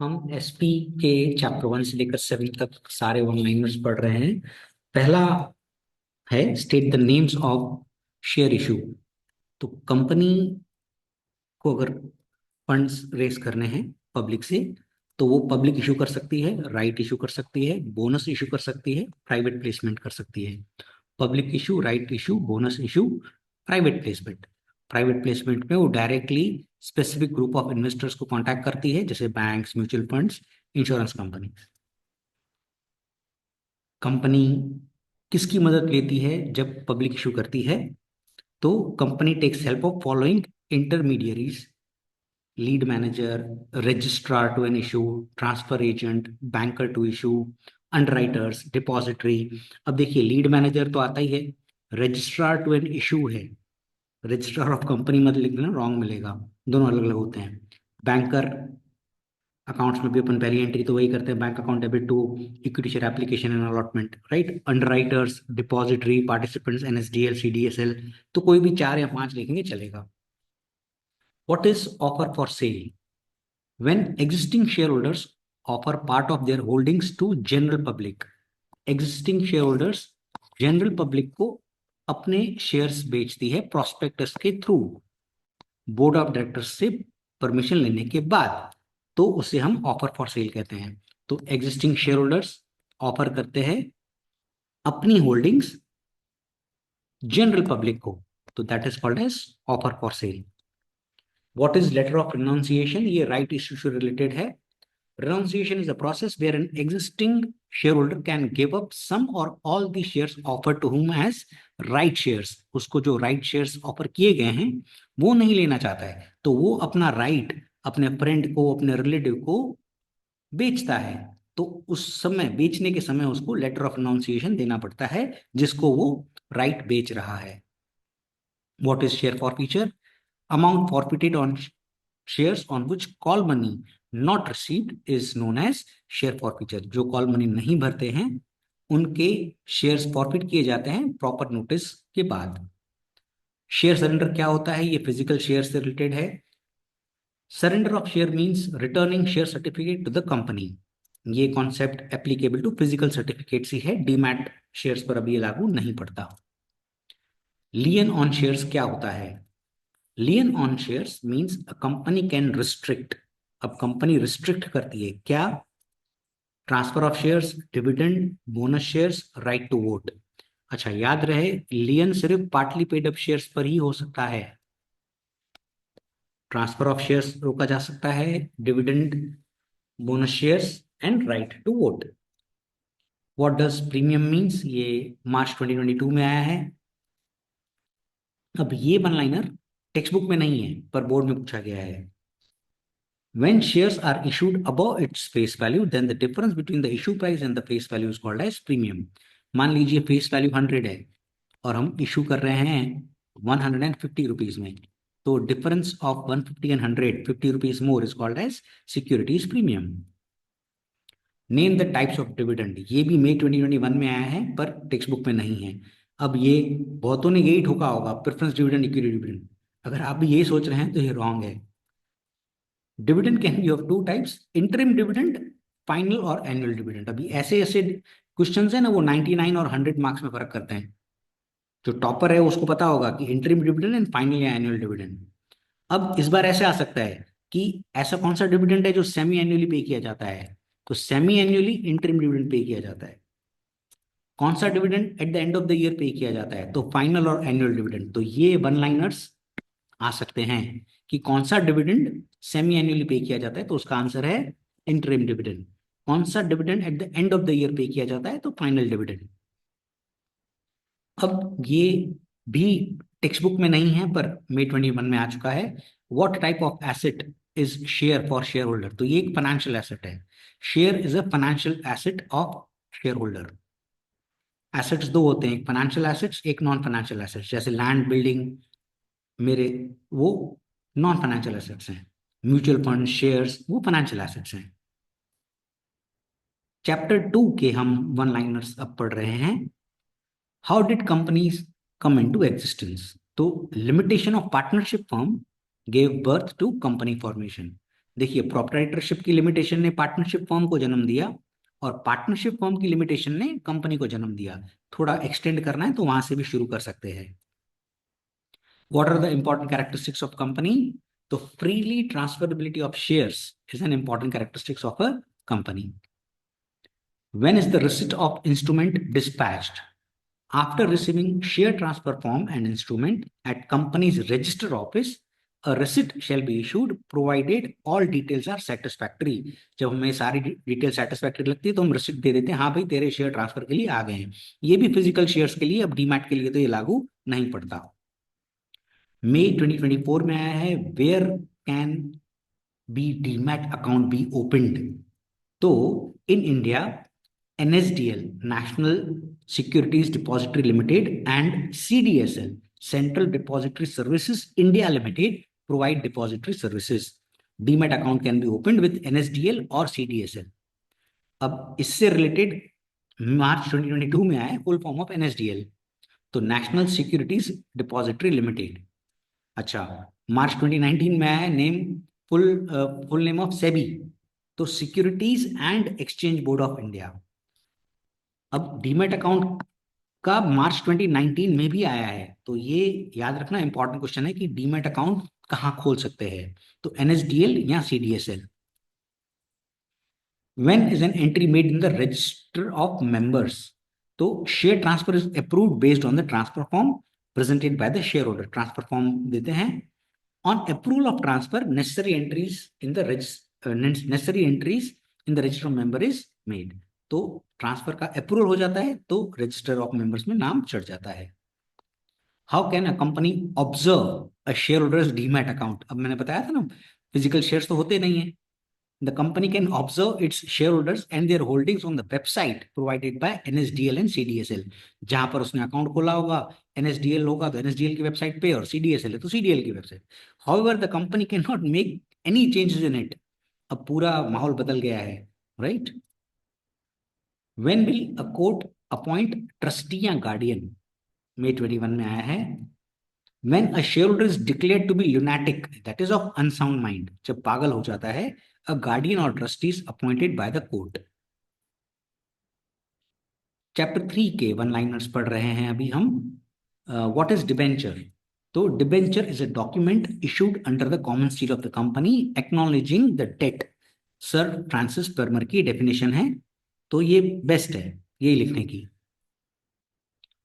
हम एसपी के चैप्टर 1 से लेकर 7 तक सारे वन लाइनर्स पढ़ रहे हैं। पहला है state the names of share issue. तो कंपनी को अगर फंड्स रेस करने हैं पब्लिक से, तो वो पब्लिक इशू कर सकती है, राइट इशू कर सकती है, बोनस इशू कर सकती है, प्राइवेट प्लेसमेंट कर सकती है। Public issue, right issue, bonus issue, private placement. Private placement में वो directly specific group of investors को कांटेक्ट करती है, जैसे banks, mutual funds, insurance company. Company किसकी मदद लेती है जब पब्लिक इशू करती है? तो company takes help of following intermediaries: lead manager, registrar to an issue, transfer agent, banker to issue, underwriters, depository. अब देखिए, लीड मैनेजर तो आता ही है, रजिस्ट्रार टू एन इशू है, रजिस्ट्रार ऑफ कंपनी मत लिख देना, रॉन्ग मिलेगा, दोनों अलग अलग होते हैं। बैंकर, अकाउंट्स में भी अपन पहली एंट्री तो वही करते हैं, bank account debit to equity share application and allotment, right. Underwriters, depository, participants, NSDL, CDSL. तो कोई भी 4 या 5 लिखेंगे चलेगा। What is offer for sale? When existing share holders offer part of their holdings to general public. Existing share holders general public को अपने shares बेचती है प्रोस्पेक्टस के थ्रू, बोर्ड ऑफ डायरेक्टर्स से परमिशन लेने के बाद। तो उसे हम ऑफर फॉर सेल कहते हैं। तो एग्जिस्टिंग शेयर होल्डर्स ऑफर करते हैं अपनी होल्डिंग्स जनरल पब्लिक को, तो that is called as offer for sale. What is letter of renunciation? ये राइट इश्यू से रिलेटेड है। Renunciation is a process where an existing shareholder can give up some or all the shares offered to whom as right shares। उसको जो right shares offer किए गए हैं वो नहीं लेना चाहता है, तो वो अपना right अपने फ्रेंड को, अपने रिलेटिव को बेचता है। तो उस समय, बेचने के समय उसको लेटर ऑफ अनाउंसिएशन देना पड़ता है जिसको वो राइट बेच रहा है। What is share forfeiture? Amount forfeited on shares on which call money not received is known as share forfeiture। जो कॉल मनी नहीं भरते हैं उनके शेयर्स फॉरफिट किए जाते हैं प्रॉपर नोटिस के बाद। शेयर सरेंडर क्या होता है? ये फिजिकल शेयर से रिलेटेड है। Surrender of share means returning share certificate to the company. ये concept applicable to physical certificates ही है, डीमैट शेयर्स पर अभी ये लागू नहीं पड़ता। लियन ऑन शेयर्स क्या होता है? Lien on shares means a company can restrict. अब कंपनी रिस्ट्रिक्ट करती है क्या? Transfer of shares, dividend, bonus shares, right to vote. अच्छा, याद रहे, लियन सिर्फ पार्टली पेड अप शेयर्स पर ही हो सकता है। ट्रांसफर ऑफ शेयर्स रोका जा सकता है, dividend, bonus shares and right to vote. What does premium means? ये मार्च 2022 में आया है। अब ये वन लाइनर टेक्स्ट बुक में नहीं है पर बोर्ड में पूछा गया है। When shares are issued above its face value, then the difference between the issue price and the face value is called as premium। मान लीजिए फेस वैल्यू 100 है और हम इशू कर रहे हैं 150 रुपीज में, तो difference of 150 and 100, 50 rupees more, is called as securities premium. Name the types of dividend. ये भी मई 2021 में आया है पर टेक्स्ट बुक में नहीं है। अब ये बहुतों ने यही ठोका होगा, प्रेफरेंस डिविडेंड, इक्विटी डिविडेंड। अगर आप भी यही सोच रहे हैं तो ये रॉन्ग है। Dividend can be of two types: interim dividend, final और एनुअल डिविडेंड। अभी ऐसे ऐसे क्वेश्चंस है ना, वो 99 और 100 मार्क्स में फर्क करते हैं। जो टॉपर है उसको पता होगा कि इंटरिम डिविडेंड एंड फाइनल या एनुअल डिविडेंड। अब इस बार ऐसे आ सकता है कि ऐसा कौन सा डिविडेंड है जो सेमी एनुअली पे किया जाता है, तो semi annually interim dividend pay किया जाता है। कौन सा dividend at the end of the year पे किया जाता है, तो फाइनल और एनुअल डिविडेंड। तो ये वन लाइनर्स आ सकते हैं कि कौन सा डिविडेंड सेमी एनुअली पे किया जाता है, तो उसका आंसर है इंटरिम डिविडेंड। कौन सा dividend at the end of the year पे किया जाता है, तो फाइनल डिविडेंड। अब ये भी टेक्स्ट बुक में नहीं है पर मई 21 में आ चुका है। What type of asset is share for share holder? तो ये एक फाइनेंशियल एसेट है। Share is a financial asset of share holder. Assets दो होते हैं, एक फाइनेंशियल एसेट्स, एक नॉन फाइनेंशियल एसेट्स। जैसे लैंड, बिल्डिंग मेरे, वो नॉन फाइनेंशियल एसेट्स हैं। म्यूचुअल फंड, शेयर्स, वो फाइनेंशियल एसेट्स हैं। चैप्टर 2 के हम वन लाइनर्स अब पढ़ रहे हैं। How did companies come into existence? तो limitation of partnership firm gave birth to company formation. देखिए, प्रोप्राइटरशिप की लिमिटेशन ने पार्टनरशिप फॉर्म को जन्म दिया और पार्टनरशिप फॉर्म की लिमिटेशन ने कंपनी को जन्म दिया। थोड़ा एक्सटेंड करना है तो वहां से भी शुरू कर सकते हैं। What are the important characteristics of company? तो freely transferability of shares is an important characteristics of a company. When is the receipt of instrument dispatched? After receiving share transfer form and instrument at company's register office, a receipt shall be issued provided all details are satisfactory. जब हमें सारी detail satisfactory लगती है तो हम receipt दे देते हैं, हाँ भाई तेरे शेयर ट्रांसफर के लिए आ गए हैं। ये भी फिजिकल शेयर्स के लिए, अब डीमैट के लिए तो ये लागू नहीं पड़ता। मई 2024 में आया है, where can be demat account be opened? तो in India NSDL, National Securities Depository Limited, and CDSL, Central Depository Services India Limited, provide depository services. Demat account can be opened with NSDL or CDSL. अब इससे related मार्च 2022 में आया full form of NSDL, तो national securities depository limited. अच्छा, मार्च 2019 में आया name, full name of SEBI, तो securities and exchange board of India. अब डीमेट अकाउंट का मार्च 2019 में भी आया है, तो ये याद रखना इंपॉर्टेंट क्वेश्चन है कि डीमेट अकाउंट कहाँ खोल सकते हैं, तो NSDL या CDSL। When is an entry made in the register of members? तो share transfer is approved based on the transfer form presented by the share holder. Transfer form देते हैं, on approval of transfer necessary entries in the register of member is made. तो transfer का approval हो जाता है तो register of members में नाम चढ़ जाता है। How can a company observe a share holders demat account? अब मैंने बताया था ना, फिजिकल शेयर्स तो होते नहीं है। The company can observe its shareholders and their holdings on the website provided by NSDL and CDSL। जहां पर उसने अकाउंट खोला होगा, NSDL होगा तो NSDL की वेबसाइट पे, और CDSL है तो CDL की website. However, the company cannot make any changes in it। अब पूरा माहौल बदल गया है, right? When will a court appoint trustee या guardian? May 21 में आया है। When a shareholder is declared to be lunatic, that is of unsound mind, जब पागल हो जाता है, a guardian or trustee is appointed by the court। Chapter 3 के वन लाइनर्स पढ़ रहे हैं अभी हम। What is debenture? तो debenture is a document issued under the common seal of the company acknowledging the debt. Sir Francis Palmer की definition है, तो ये बेस्ट है यही लिखने की।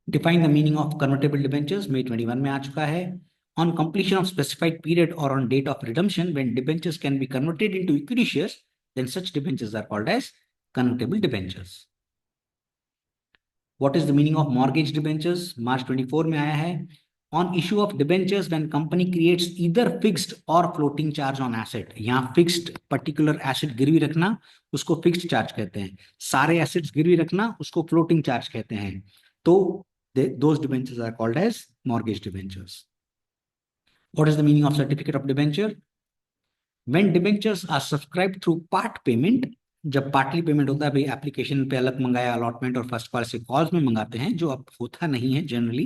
Define the meaning of convertible debentures में 21 में आ चुका है। On completion of specified period or on date of redemption when debentures can be converted into equity shares, then such debentures are called as convertible debentures. What is the meaning of mortgage debentures? March 24 में आया है। On issue of debentures when company creates either fixed or floating charge on asset। यहाँ fixed particular asset गिरवी रखना उसको fixed charge कहते हैं, सारे assets गिरवी रखना उसको floating charge कहते हैं। तो those debentures are called as mortgage debentures। What is the meaning of certificate of debenture? When debentures are subscribed through part payment, जब पार्टली पेमेंट होता है, भाई एप्लीकेशन पे अलग मंगाया, अलॉटमेंट और फर्स्ट कॉल से कॉल्स में मंगाते हैं, जो अब होता नहीं है जनरली,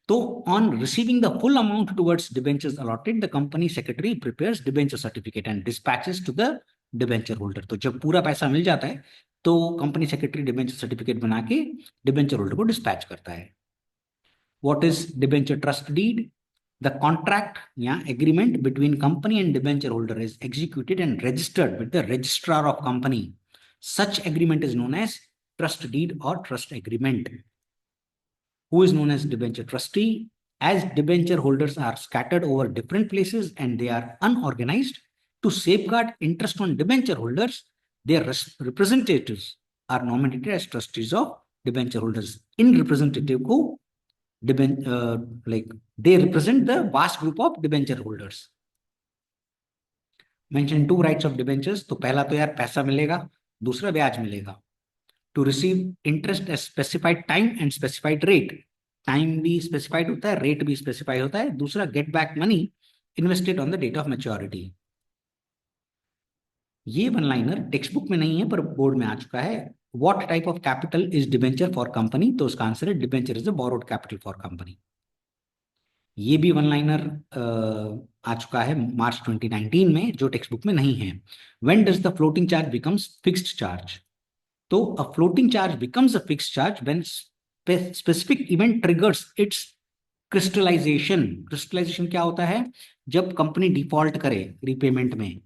तो on receiving the full amount towards debentures allotted the company secretary prepares debenture certificate and dispatches to the debenture holder. तो जब पूरा पैसा मिल जाता है तो कंपनी सेक्रेटरी डिबेंचर सर्टिफिकेट बना के डिबेंचर होल्डर को डिस्पैच करता है। What is debenture trust deed? The contract agreement between company and debenture holder is executed and registered with the registrar of company. Such agreement is known as trust deed or trust agreement. Who is known as debenture trustee? As debenture holders are scattered over different places and they are unorganized, to safeguard interest on debenture holders, their representatives are nominated as trustees of debenture holders. In representative को like they represent the vast group of debenture holders। Mention two rights of debentures। तो पहला तो यार पैसा मिलेगा, दूसरा ब्याज मिलेगा। To receive interest at specified time and specified rate। Time भी स्पेसिफाइड होता है, रेट भी स्पेसिफाई होता है। दूसरा get back money invested on the date of maturity. ये वन लाइनर टेक्स्ट बुक में नहीं है पर बोर्ड में आ चुका है। What type of capital is debenture for company? तो उसका आंसर है debenture is a borrowed capital for company. ये भी वन लाइनर आ चुका है मार्च 2019 में, जो टेक्स्ट बुक में नहीं है। When does the floating charge becomes fixed charge? तो a floating charge becomes a fixed charge when specific event triggers its crystallisation. Crystallisation क्या होता है? जब कंपनी डिफॉल्ट करे रीपेमेंट में,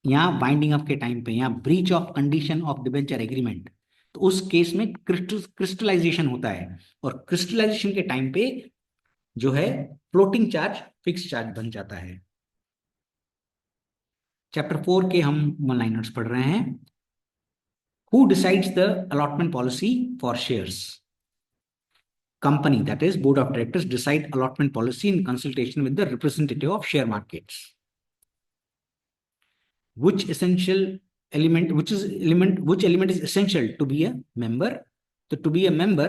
या बाइंडिंग अप के टाइम पे, या breach of condition of debenture agreement, तो उस केस में क्रिस्टलाइजेशन होता है। और क्रिस्टलाइजेशन के टाइम पे जो है फ्लोटिंग चार्ज फिक्स चार्ज बन जाता है। चैप्टर 4 के हम वन लाइनर्स पढ़ रहे हैं। Who decides the allotment policy for shares? Company, that is board of directors, decide allotment policy in consultation with the representative of share markets. Which element is essential to be a member? तो to be a member,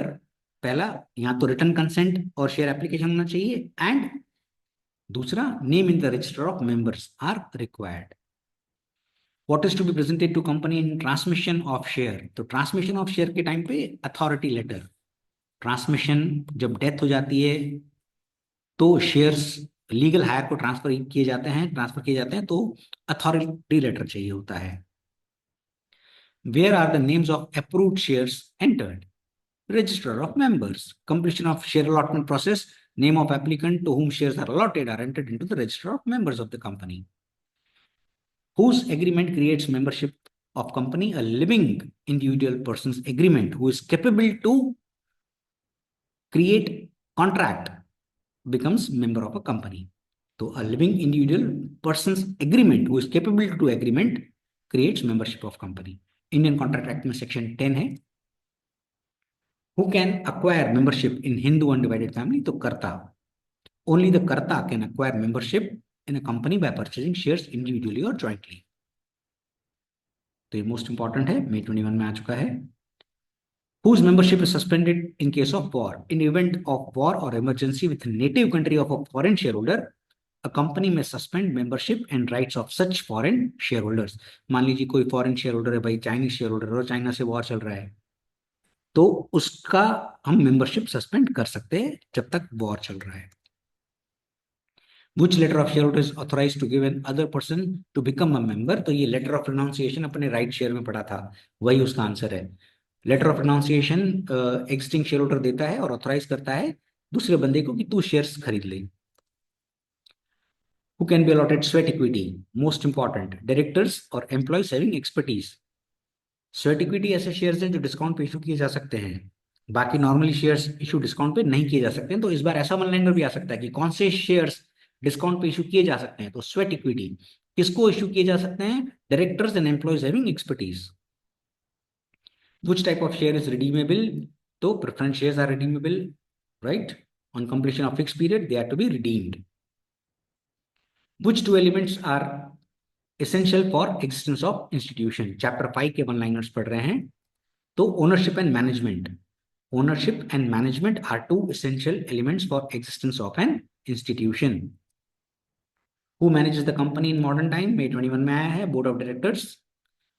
पहला यहाँ तो return consent और share application होना चाहिए, and दूसरा name in the register of members are required. What is to be presented to company in transmission of share? तो transmission of share के time पे अथॉरिटी लेटर, ट्रांसमिशन जब death हो जाती है तो शेयर्स लीगल हायर को ट्रांसफर किए जाते हैं तो अथॉरिटी लेटर चाहिए होता है। Where are the names of approved shares entered? Register of members. Completion of share allotment process, name of applicant to whom shares are allotted are entered into the register of members of the company. Whose agreement creates membership of company? A living individual person's agreement who is capable to create contract becomes member of a company. So a living individual person's agreement who is capable to do agreement creates membership of company. Indian Contract Act में section 10 है। Who can acquire membership in Hindu undivided family? तो कर्ता, only the कर्ता can acquire membership in a company by purchasing shares individually or jointly. तो ये most important है, May 21 में आ चुका है। Whose membership is suspended in case of war? In event of war or emergency with native country of a foreign shareholder, a company may suspend membership and rights of such foreign shareholders. मान लीजिए कोई foreign share holder है भाई, Chinese share holder, और China से war चल रहा है, तो उसका हम मेंबरशिप सस्पेंड कर सकते हैं जब तक वॉर चल रहा है। Which letter of shareholder is authorized to give an other person to become a member? तो ये लेटर ऑफ रिनाउंसिएशन अपने राइट शेयर में पढ़ा था, वही उसका आंसर है। Letter of renunciation existing share holder देता है और ऑथराइज करता है दूसरे बंदे को कि तू शेयर्स खरीद ले। Who can be allotted sweat equity? Most important, directors और employees having expertise. Sweat equity ऐसे शेयर्स हैं जो डिस्काउंट पे इशू किए जा सकते हैं, बाकी नॉर्मली शेयर्स इशू डिस्काउंट पे नहीं किए जा सकते हैं। तो इस बार ऐसा वन लाइनर भी आ सकता है कि कौन से शेयर्स डिस्काउंट पे इशू किए जा सकते हैं। तो स्वेट इक्विटी किसको इशू किए जा सकते हैं? Directors and employees having expertise. Which type of share is redeemable? तो preference shares are redeemable, right? On completion of fixed period, they are to be redeemed. Which two elements are essential for existence of institution? Chapter 5 के one liners पढ़ रहे हैं। तो ownership and management. Ownership and management are two essential elements for existence of an institution. Who manages the company in modern time? May 21 में आया है, board of directors.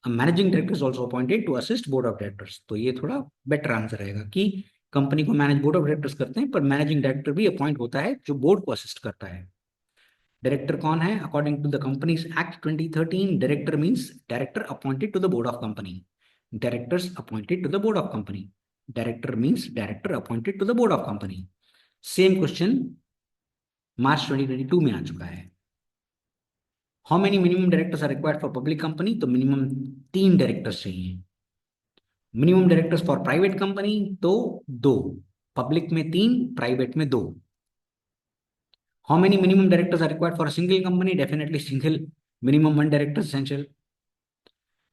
A managing director is also appointed to assist board of directors. तो ये थोड़ा better answer रहेगा कि company को manage board of directors करते हैं, पर मैनेजिंग डायरेक्टर भी अपॉइंट होता है जो बोर्ड को असिस्ट करता है। डायरेक्टर कौन है? According to the companies act 2013, director means director appointed to the board of company. Directors appointed to the board of company. Director means director appointed to the board of company. Same question मार्च 2022 में आ चुका है। How many minimum directors are required for public company? तो minimum 3 directors चाहिए। Minimum directors for private company तो 2, public में 3, private में 2। How many minimum directors are required for single company? Definitely single, minimum 1 director essential.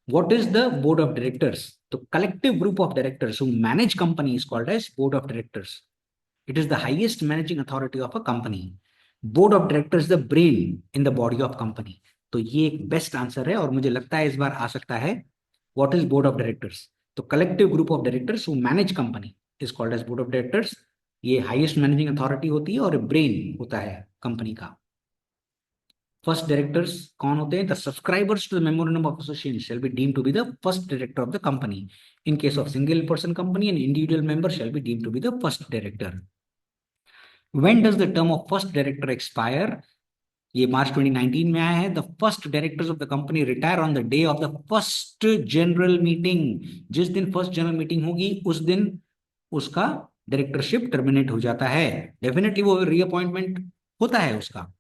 What is the board of directors? The collective group of directors who manage company is called as board of directors. It is the highest managing authority of a company. Board of directors is the brain in the body of company. तो ये एक best answer है और मुझे लगता है इस बार आ सकता है। What is board of directors? तो collective group of directors who manage company is called as board of directors. ये highest managing authority होती है और ब्रेन होता है कंपनी का। फर्स्ट डायरेक्टर्स कौन होते हैं? The subscribers to the memorandum of association shall be deemed to be the first director of the company. In case of single person company, and individual member shall be deemed to be the first director. When does the term of first director expire? ये मार्च 2019 में आया है। The first directors of the company retire on the day of the first general meeting. जिस दिन first general meeting होगी उस दिन उसका डायरेक्टरशिप टर्मिनेट हो जाता है। डेफिनेटली वो रीअपॉइंटमेंट होता है उसका।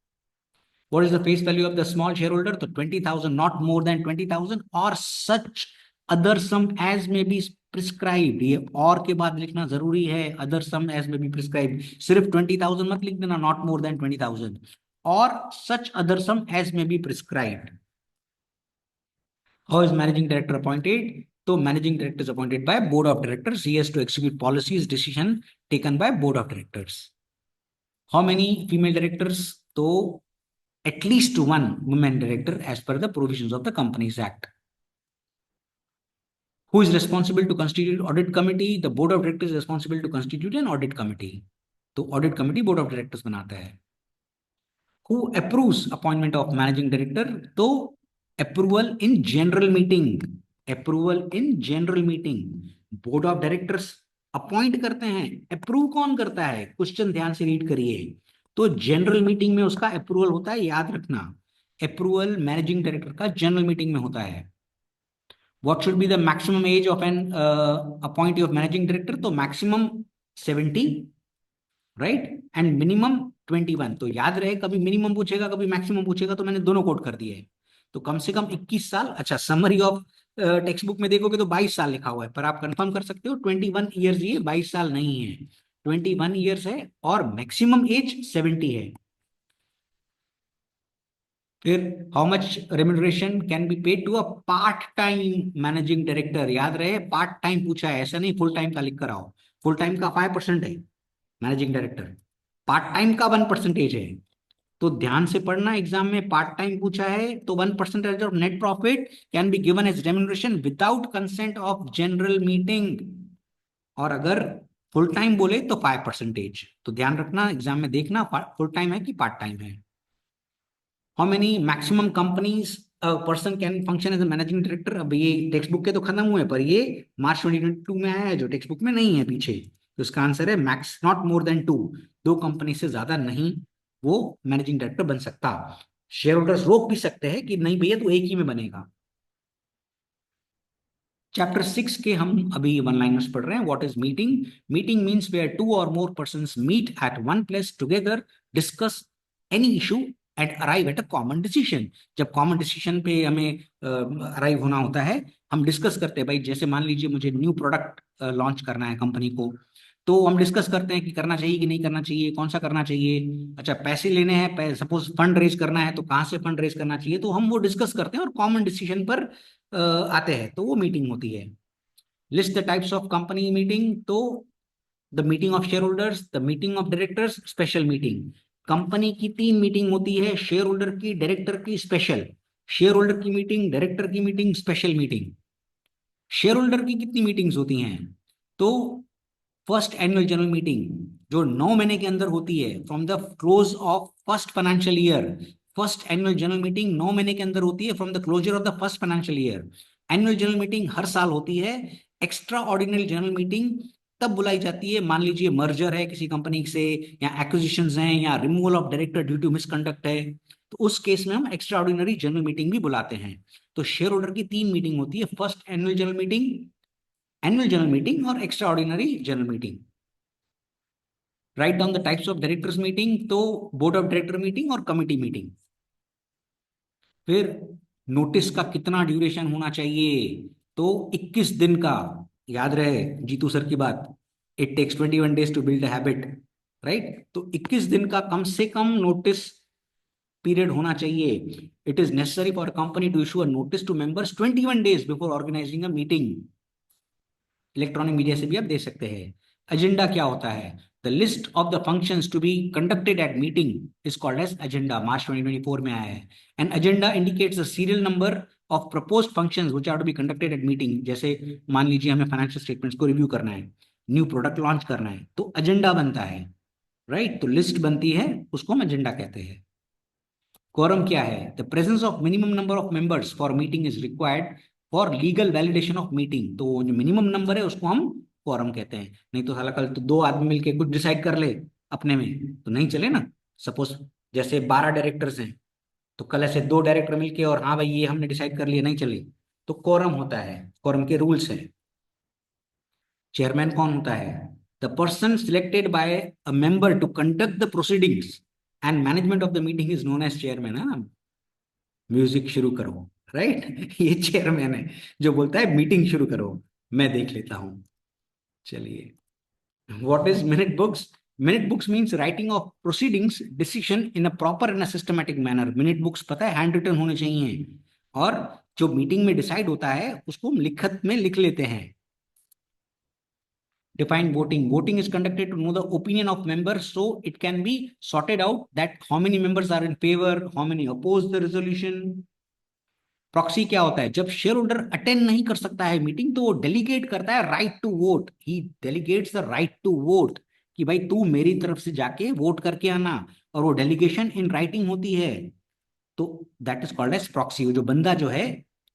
What is the face value of the small shareholder? तो 20,000, not more than 20,000, और such other sum as may be prescribed। ये और के बाद लिखना जरूरी है, other sum as may be prescribed। सिर्फ 20,000 मत लिख देना, not more than 20,000, और such other sum as may be prescribed। How is managing director appointed? तो managing director is appointed by board of directors. He has to execute policies, decision taken by board of directors. How many female directors? तो at least one woman director as per the provisions of the Companies Act. Who is responsible to constitute audit committee? The board of directors is responsible to constitute an audit committee. तो audit committee board of directors बनाता है। Who approves appointment of managing director? तो approval in general meeting। approval in general meeting। board of directors appoint करते हैं, approve कौन करता है? Question ध्यान से रीड करिए। तो जनरल मीटिंग में उसका अप्रूवल होता है, याद रखना। अप्रूवल मैनेजिंग डायरेक्टर का जनरल मीटिंग में होता है। What should be the maximum age of an appointee of managing director? तो मैक्सिमम 70, राइट, एंड मिनिमम 21। तो याद रहे, कभी मिनिमम पूछेगा कभी मैक्सिमम पूछेगा, तो मैंने दोनों कोट कर दिए हैं। तो कम से कम 21 साल। अच्छा, समरी ऑफ टेक्स्ट बुक में देखोगे तो 22 साल लिखा हुआ है, पर आप कंफर्म कर सकते हो 21 ईयर्स, ये 22 साल नहीं है, 21 ईयर्स है, और मैक्सिमम एज 70 है। फिर how much remuneration can be paid to a part time managing director? याद रहे, पार्ट टाइम पूछा है, ऐसा नहीं फुल टाइम का लिख कर आओ। फुल टाइम का 5% है मैनेजिंग डायरेक्टर, पार्ट टाइम का 1% है। तो ध्यान से पढ़ना, एग्जाम में पार्ट टाइम पूछा है तो 1% of net profit can be given as remuneration without consent of general meeting. और अगर फुल टाइम बोले तो 5%। तो ध्यान रखना, एग्जाम में देखना फुल टाइम है कि पार्ट टाइम है। How many maximum companies person can function as a managing director? अब ये टेक्स्ट बुक के तो खत्म हुए, पर ये मार्च 2022 में आया है, जो टेक्स्ट बुक में नहीं है पीछे। तो इसका आंसर है मैक्स नॉट मोर देन 2। दो कंपनी से ज्यादा नहीं वो मैनेजिंग डायरेक्टर बन सकता। शेयर होल्डर्स रोक भी सकते हैं कि नहीं भैया, तो एक ही में बनेगा। चैप्टर 6 के हम अभी वन लाइनर्स पढ़ रहे हैं। What is meeting? Meeting means where two or more persons meet at one place together, discuss any issue and arrive at a common decision. जब कॉमन डिसीजन पे हमें अराइव होना होता है, हम डिस्कस करते हैं। भाई जैसे मान लीजिए मुझे न्यू प्रोडक्ट लॉन्च करना है कंपनी को, तो हम डिस्कस करते हैं कि करना चाहिए कि नहीं करना चाहिए, कौन सा करना चाहिए। अच्छा, पैसे लेने हैं, सपोज फंड रेज करना है, तो कहाँ से फंड रेज करना चाहिए, तो हम वो डिस्कस करते हैं और कॉमन डिसीजन पर आते हैं, तो वो मीटिंग होती है। List the types of company meeting. तो the meeting of shareholders, the meeting of directors, special meeting. Company की 3 मीटिंग होती है, शेयर होल्डर की, डायरेक्टर की, स्पेशल। शेयर होल्डर की मीटिंग, डायरेक्टर की meeting, special meeting. Shareholder की कितनी मीटिंग्स होती हैं? तो फर्स्ट एनुअल जनरल मीटिंग जो 9 महीने के अंदर होती है, from the close of first financial year. First annual general meeting 9 महीने के अंदर होती है, from the closure of the first financial year. Annual general meeting हर साल होती है। एक्स्ट्रा ऑर्डिनरी जनरल मीटिंग तब बुलाई जाती है, मान लीजिए मर्जर है किसी कंपनी से, या एक्विजिशंस हैं, या removal of director due to misconduct है, तो उस केस में हम एक्स्ट्रा ऑर्डिनरी जनरल मीटिंग भी बुलाते हैं। तो शेयर होल्डर की 3 मीटिंग होती है, first annual general meeting, annual general meeting और extraordinary general meeting. Write down the types of directors meeting. तो बोर्ड ऑफ डायरेक्टर मीटिंग और कमिटी मीटिंग। फिर नोटिस का कितना ड्यूरेशन होना चाहिए? तो 21 दिन का। याद रहे जीतू सर की बात, it takes 21 days to build a habit, right. तो 21 दिन का कम से कम नोटिस पीरियड होना चाहिए। It is necessary for company to issue a notice to members 21 days before organising a meeting. Electronic media से भी आप दे सकते हैं। एजेंडा क्या होता है? The list of the functions to be conducted at meeting is called as agenda. मार्च 2024 में आया है। An agenda indicates the serial number of proposed functions which are to be conducted at meeting. जैसे मान लीजिए हमें फाइनेंशियल स्टेटमेंट्स को review करना है, न्यू प्रोडक्ट लॉन्च करना है, तो एजेंडा बनता है, राइट। तो लिस्ट बनती है, उसको हम एजेंडा कहते हैं। quorum क्या है? The presence of minimum number of members for meeting is required for legal validation of meeting. तो जो मिनिमम नंबर है उसको हम quorum कहते हैं। नहीं तो साला कल तो 2 आदमी मिलके कुछ डिसाइड कर ले, अपने में, तो नहीं चले ना। सपोज जैसे 12 डायरेक्टर्स हैं, तो कल ऐसे 2 डायरेक्टर मिलके और हाँ भाई ये हमने डिसाइड कर लिया, नहीं चले, तो कोरम होता है, कोरम के रूल्स हैं। चेयरमैन कौन होता है? The person selected by a member to conduct the proceedings and management of the meeting is known as chairman, है ना। म्यूजिक शुरू करो, राइट। ये चेयरमैन है जो बोलता है मीटिंग शुरू करो, मैं देख लेता हूं। चलिए, what is minute books? Minute books means writing of proceedings decision in a proper and systematic manner. Minute books पता है हैंड रिटन होने चाहिए, और जो मीटिंग में डिसाइड होता है उसको हम लिखत में लिख लेते हैं। Define voting. Voting is conducted to know the opinion of members, so it can be sorted out that how many members are in favor, how many oppose the resolution. Proxy क्या होता है? जब शेयर होल्डर अटेंड नहीं कर सकता है meeting, तो वो डेलीगेट करता है right to vote. He delegates the right to vote, कि भाई तू मेरी तरफ से जाके वोट करके आना, और वो डेलीगेशन इन राइटिंग होती है। तो that is called as proxy. वो जो बंदा जो है,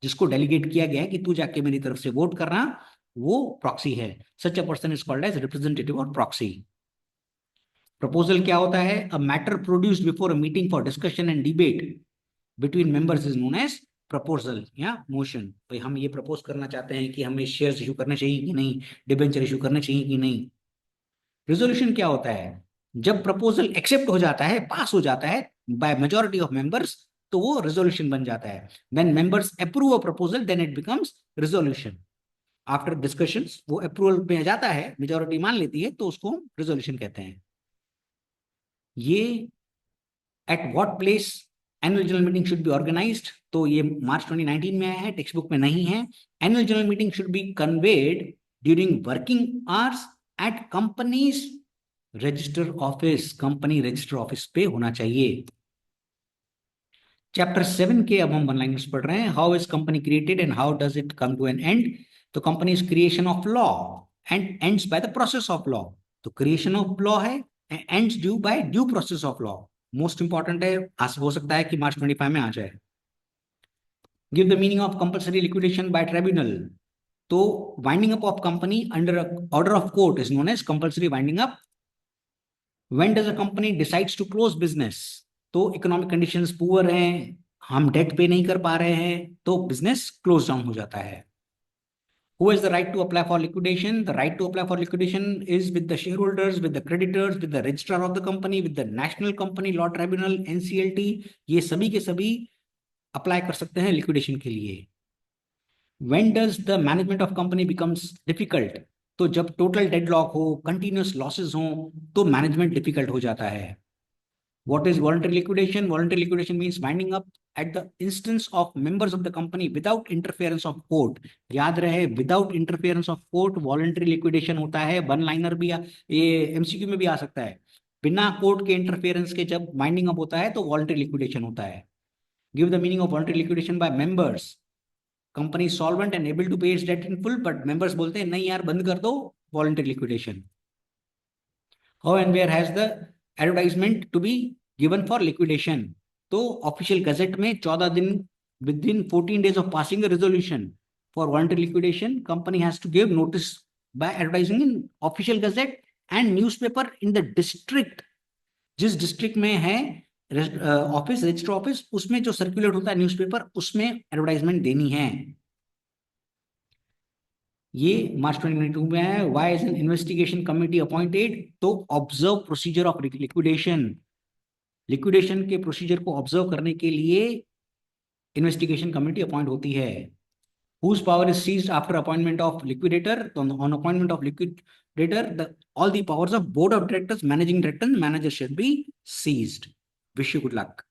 जिसको डेलीगेट किया गया है कि तू जाके मेरी तरफ से वोट करना, वो प्रॉक्सी है। Such a person is called as representative और प्रॉक्सी। प्रपोजल क्या होता है? A matter produced before a meeting for discussion and debate between members is known as proposal या मोशन। भाई हम ये प्रपोज करना चाहते हैं कि हमें शेयर्स इशू करने चाहिए कि नहीं, डिबेंचर इशू करने चाहिए कि नहीं। रिजोल्यूशन क्या होता है? जब प्रपोजल एक्सेप्ट हो जाता है, पास हो जाता है बाय मेजोरिटी ऑफ मेंबर्स, तो वो रिजोल्यूशन बन जाता है। When members approve a proposal then it becomes resolution. After discussions वो अप्रूवल में जाता है, मेजोरिटी मान लेती है, तो उसको रिजोल्यूशन कहते हैं। ये at what place annual general meeting should be organised, तो ये मार्च 2019 में आया है, टेक्स्ट बुक में नहीं है। Annual general meeting should be convened during working hours at companies register office. Company register office पे होना चाहिए। चैप्टर 7 के अब हम वन लाइनर्स पढ़ रहे हैं। How is company created and how does it come to an end? तो company is creation of law and ends by the process of law. तो क्रिएशन ऑफ लॉ है, ends due by due process of law. Most important है, आज हो सकता है कि मार्च 25 में आ जाए। Give the meaning of compulsory liquidation by tribunal. तो winding up of company under order of court is known as compulsory winding up. When does a company decides to close business? तो इकोनॉमिक कंडीशंस पुअर हैं, हम date पे नहीं कर पा रहे हैं, तो बिजनेस क्लोज डाउन हो जाता है। Who has the right to apply for liquidation? The right to apply for liquidation is with the shareholders, with the creditors, with the registrar of the company, with the national company law tribunal, NCLT। ये सभी के सभी apply कर सकते हैं liquidation के लिए। When does the management of company becomes difficult? तो जब टोटल डेडलॉक हो, कंटिन्यूस लॉसेस हो, तो मैनेजमेंट डिफिकल्ट हो जाता है। What is voluntary liquidation? Voluntary liquidation means winding up at the instance of members of the company without interference of court। याद रहे, without interference of court voluntary liquidation होता है। One liner भी ये MCQ में भी आ सकता है। बिना कोर्ट के इंटरफेरेंस के जब वाइंडिंग अप होता है तो वॉलंटरी लिक्विडेशन होता है। Give the meaning of voluntary liquidation by members. Company solvent and able to pay its debt in full, but members बोलते हैं नहीं यार बंद कर दो, voluntary liquidation. How and where has the advertisement to be given for liquidation? तो official gazette में 14 दिन, within 14 days of passing resolution for voluntary liquidation, company has to give notice by advertising in official gazette and newspaper in the district. जिस district में है office, register office, उसमें जो circulate होता है newspaper, उसमें एडवर्टाइजमेंट देनी है। ये मार्च 2022 में है। Why is an investigation committee appointed? तो observe procedure of liquidation. Liquidation के प्रोसीजर को ऑब्जर्व करने के लिए इन्वेस्टिगेशन कमेटी अपॉइंट होती है। Whose power is seized after appointment of liquidator? On appointment of liquidator, all the powers of board of directors, managing director, and manager should be seized. Wish you good luck.